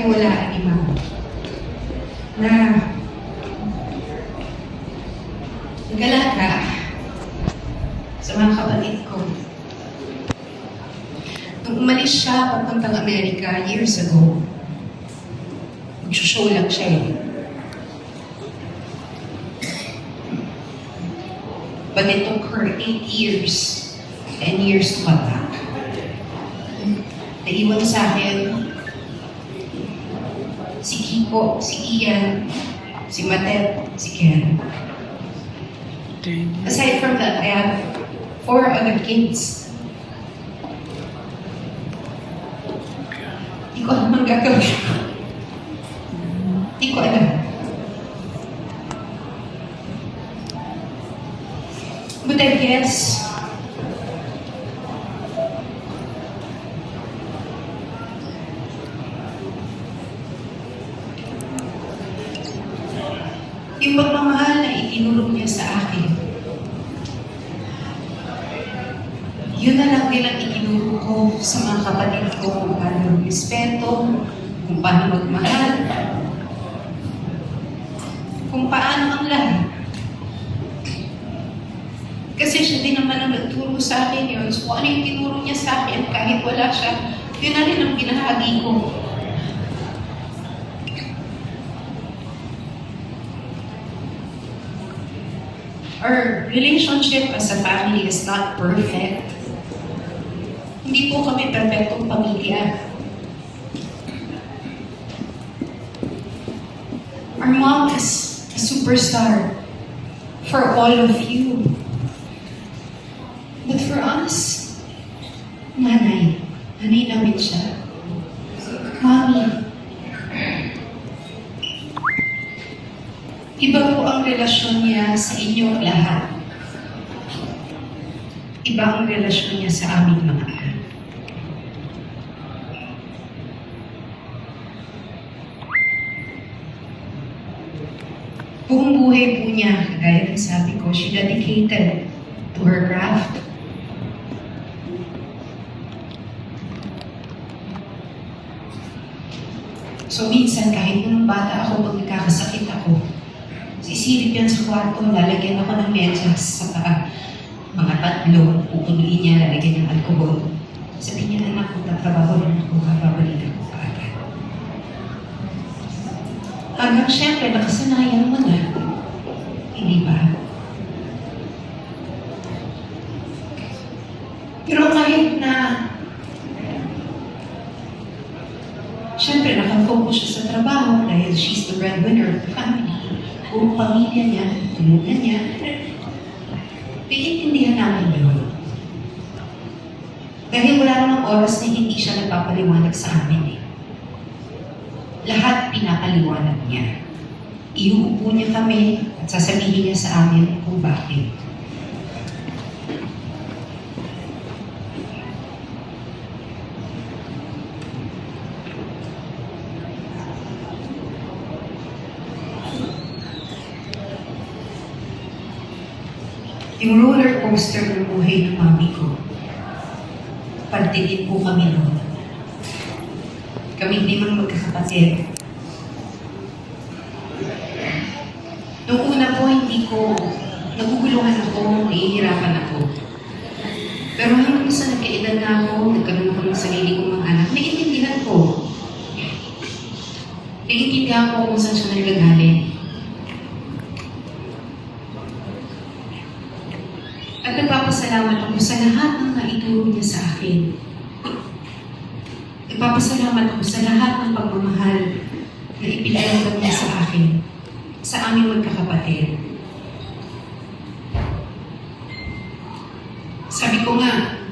pinagkatiwalaan ni Mama na nag-alaga sa mga kapatid ko. Nung umalis siya papuntang Amerika years ago, mag-show lang siya eh. But it took her 8 years, 10 years to come back. Naiwan sa akin si Kiko, si Ian, si Matet, si Ken. Aside from that, I have 4 other kids. Hindi ko alam ang gagawin. Hindi ko alam. But I guess, yung pagmamahal na itinulong niya sa akin, yun na lang din ang itinuro ko sa mga kapatid ko kung paano respeto, kung paano magmahal, kung paano ang lahat. Kasi siya din naman ang nagturo sa akin yun. So ano yung tinuro niya sa akin, kahit wala siya, yun na rin ang binahagi ko. Our relationship as a family is not perfect. Hindi po kami perfectong pamilya. Our mom is a superstar for all of you. But for us, nanay namin siya. Mommy, iba po ang relasyon niya sa inyong lahat. Iba ang relasyon niya sa aming mga anak. Buong buhay po niya, gaya ng sabi ko, she dedicated to her craft. So minsan, kahit nung bata ako, pag nagkakasakit ako, sisilip yan sa kwarto, lalagyan ako ng medyas sa paa. Mga 3, pupunuin niya, lalagyan ng alcohol. Sabi niya, anak, kung tatrabaho rin ako, babalik ako kaagad. Hanggang syempre, nakasanayan mo na. Hindi ba? Pero kahit na syempre, nakafocus siya sa trabaho dahil she's the breadwinner of the family. Buong pamilya niya, tulugan niya. Piintindihan namin yun. Dahil wala namang oras na hindi siya nagpapaliwanag sa amin eh. Lahat pinapaliwanag niya. Iuupo niya kami at sasabihin niya sa amin kung bakit. Yung roller coaster ng buhay ng mami ko, pagtingin po kami noon. Kami limang magkakapatid. Noong una po, hindi ko, naguguluhan ako, nahihirapan ako. Pero hanggang sa nagkaedad na ako, nagkaroon ako ng sarili kong mga anak, naiintindihan ko. Naiintindihan ko kung saan siya nagagaling. At nagpapasalamat ako sa lahat ng naituro niya sa akin. Nagpapasalamat ako sa lahat ng pagmamahal na ipinagawad niya sa akin, sa aming magkakapatid. Sabi ko nga,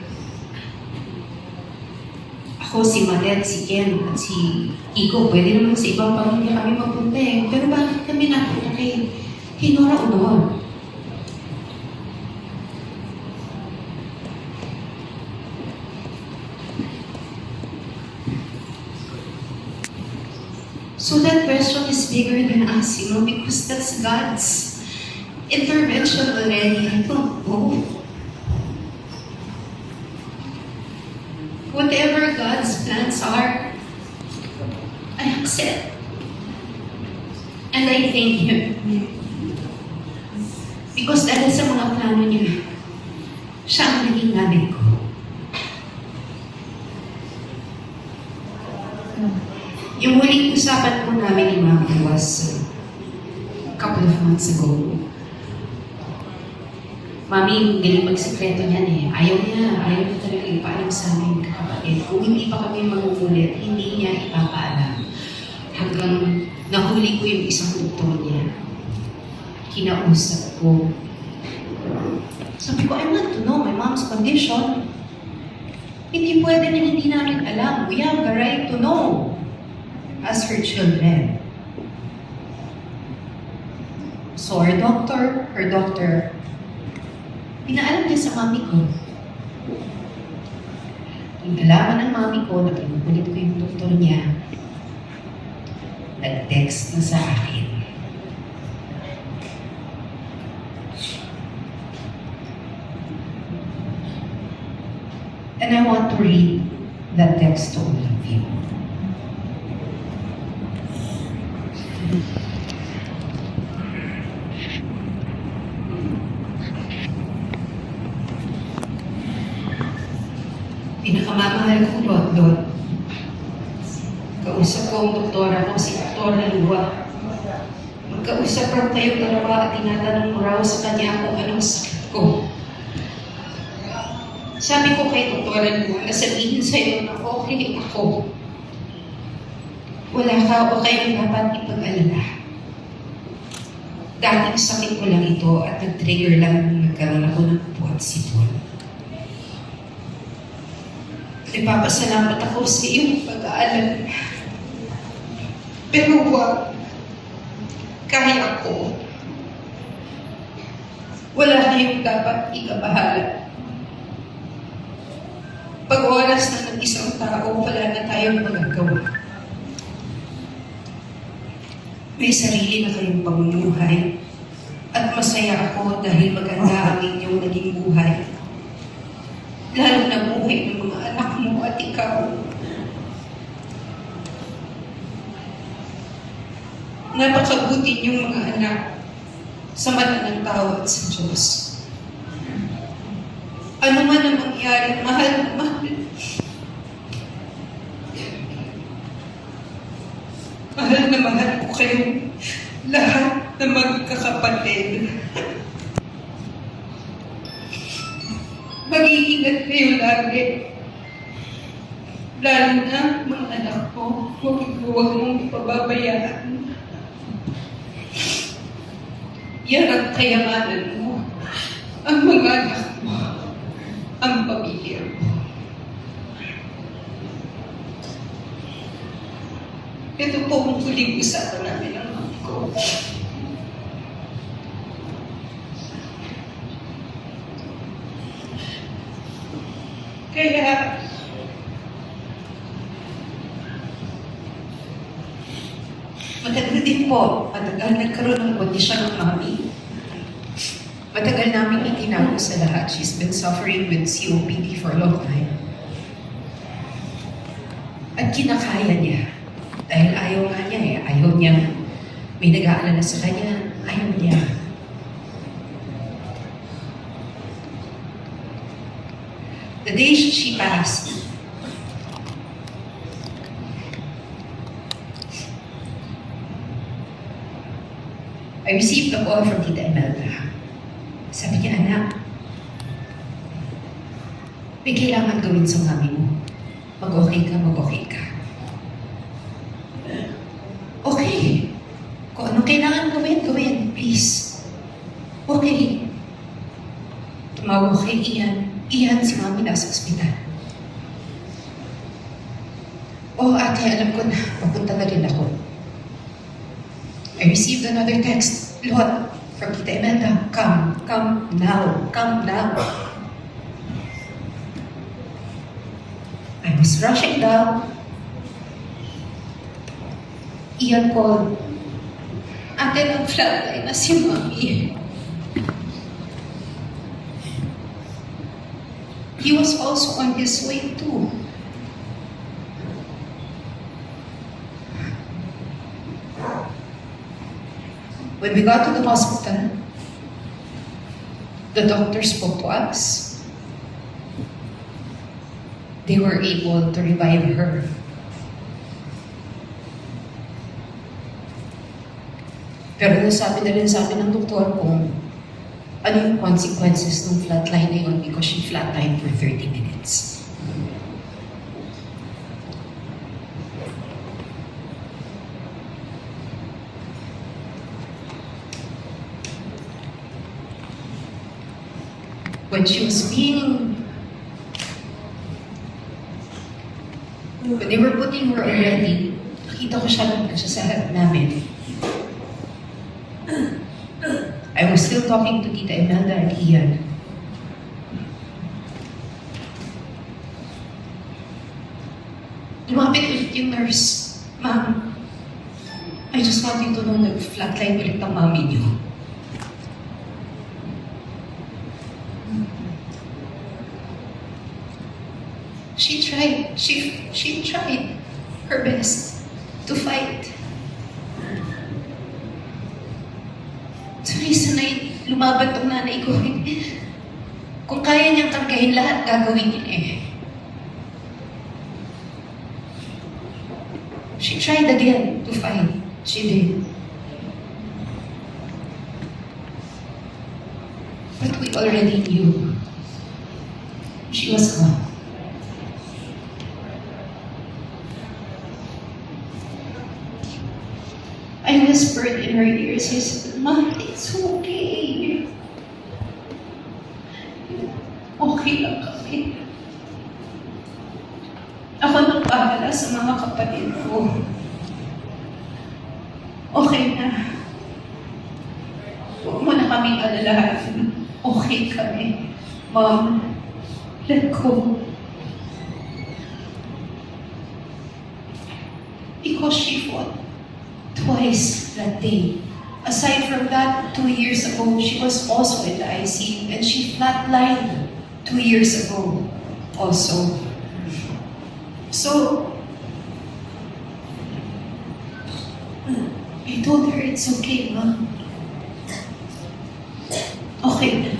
ako, si Matet, si Ken, at si Kiko, pwede naman sa ibang pamilya kami mapunta eh. Pero bakit kami napunta kay Nora Honor? So that question is bigger than us, because that's God's intervention already. I don't know. Whatever God's plans are, I have accept. And I thank Him. Because dahil sa mga plano niya, siya ang naging nanay ko. Yung huling usapan po namin ni Mami was a couple of months ago. Mami, galing magsekreto niyan eh. Ayaw niya talaga ipaalam sa amin kapatid. Kung hindi pa kami magugulit, hindi niya ipapaalam. Hanggang nahuli ko yung isang doktor niya. Kinausap ko. Sabi ko, I want to know my mom's condition. Hindi pwede na hindi namin alam. We have the right to know as her children. So her doctor, pinaalam niya sa mami ko. Yung alaman ng mami ko na pinukulit ko yung doktor niya, nag-text na sa akin. And I want to read that text to all of you. Pinakamamahal ko, Lord. Kausap ko ang doktora ko, si Dr. Lalua. Magkausap lang tayo dalawa at tinatanong mo raw sa kanya kung anong sakit ko. Sabi ko kay Dr. Lalua na sabihin sa'yo na okay ako. Wala ka o kayong dapat ipag-alala. Dating sakit ko lang ito at nag-trigger lang nung nagkaroon ako ng buhat sipon. Nagpapasalamat ako sa iyong pag-aalala. Pero wag. Kaya ako. Wala kayong dapat ikabahala. Pag oras na ng isang tao, wala na tayong magagawa. May sarili na kayong pamumuhay. At masaya ako dahil maganda ang inyong naging buhay. Lalo na buhay ng mga anak mo at ikaw. Napakabuti niyong mga anak sa mata ng tao at sa Diyos. Ano man ang mangyari, mahal na mahal. Mahal na mahal ko kayong lahat na magkakapatid. Mag-iingat kayo lagi. Lalo na mga anak ko, huwag mong ipababayaan. Yan ang kayamanan mo. Ang mga anak mo. Ang pamilya mo. Ito po ang huling usapan namin ng mami ko. Kaya, matagal din po, matagal nagkaroon ng kondisyon ng mami. Matagal namin itinago sa lahat. She's been suffering with COPD for a long time. At kinakaya niya. Dahil ayaw nga niya eh. Ayaw niya. May nag-aalala sa kanya. Ayaw niya. The day she passed, I received a call from Tita Imelda. Sabi niya, anak, may kailangan gawin sa mami mo. Mag-okay ka, mag-okay ka. Okay. Kung anong kailangan gawin, please. Okay. Tumawag kay Ian. Ian, si mami nasa ospital. Ate, alam ko na, papunta na rin ako. I received another text. Lord, from Tita Imelda, come now. I was rushing down. Ian called. Ate, nag-flatline na si Mami. He was also on his way too. When we got to the hospital, the doctor spoke to us. They were able to revive her. Pero nasabi na rin sa amin ng doktor kung ano yung consequences ng flatline na yun because she flatlined for 30 minutes. When they were putting her already, nakita ko siya lang siya sa harap namin. I was still talking to Tita Imelda and Ian. Lumapit ulit yung nurse. Ma'am, I just want you to know na flatline ulit ang mami niyo. She tried her best to fight. Sa reason ay lumaban tong nanay ko. Kung kaya niyang kargahin lahat, gagawin niya eh. She tried again to fight. She did. But we already knew. She was gone. I whispered in her ears, I said, Mom, it's okay. Okay lang kami. Ako nang bahala sa mga kapatid ko. Okay na. Huwag mo na kaming alalahanin. Okay kami. Mom, let go. Because she fought twice that day. Aside from that, 2 years ago, she was also in the ICU and she flatlined 2 years ago also. So, I told her, it's okay, Mom. Okay na.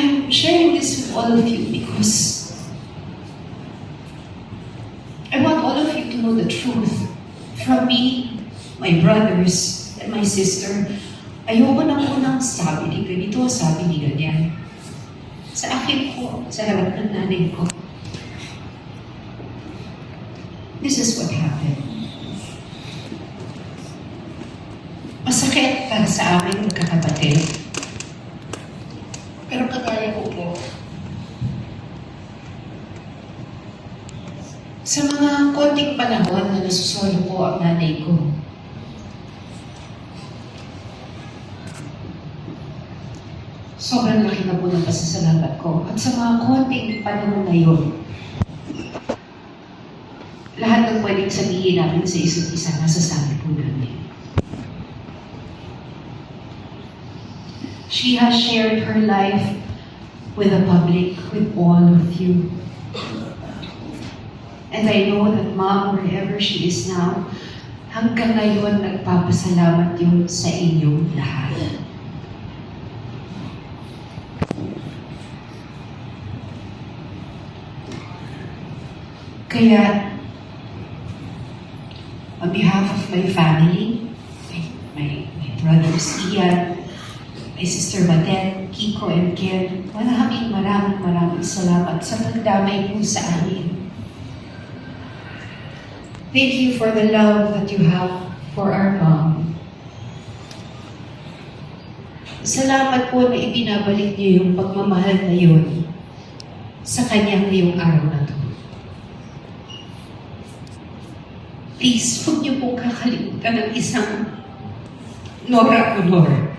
I'm sharing this with all of you because I want all of you to know the truth. From me, my brothers, and my sister, ayoko na unang sabi ni ganito, sabi ni ganyan. Sa akin ko, sa harap ng nanay ko. This is what happened. Masakit para sa amin magkakapatid. Pero kagaya ko po, sa mga konting panahon na nasusolo ko ang nanay ko, sobrang laki na po ng pasasalamat ko. At sa mga konting panahon na yun, lahat ng pwedeng sabihin namin sa isa't isa, nasasabi po namin. She has shared her life with the public, with all of you. And I know that Mom, wherever she is now, hanggang ngayon nagpapasalamat yun sa inyong lahat. Kaya, on behalf of my family, my brothers Ian, my sister Madet, Kiko, and Ken, maraming salamat sa pagdamay po sa amin. Thank you for the love that you have for our mom. Salamat po na ibinabalik niyo yung pagmamahal na yun sa kanyang ngayong araw na to. Please, huwag niyo pong kakalimutan ng isang Nora Honor.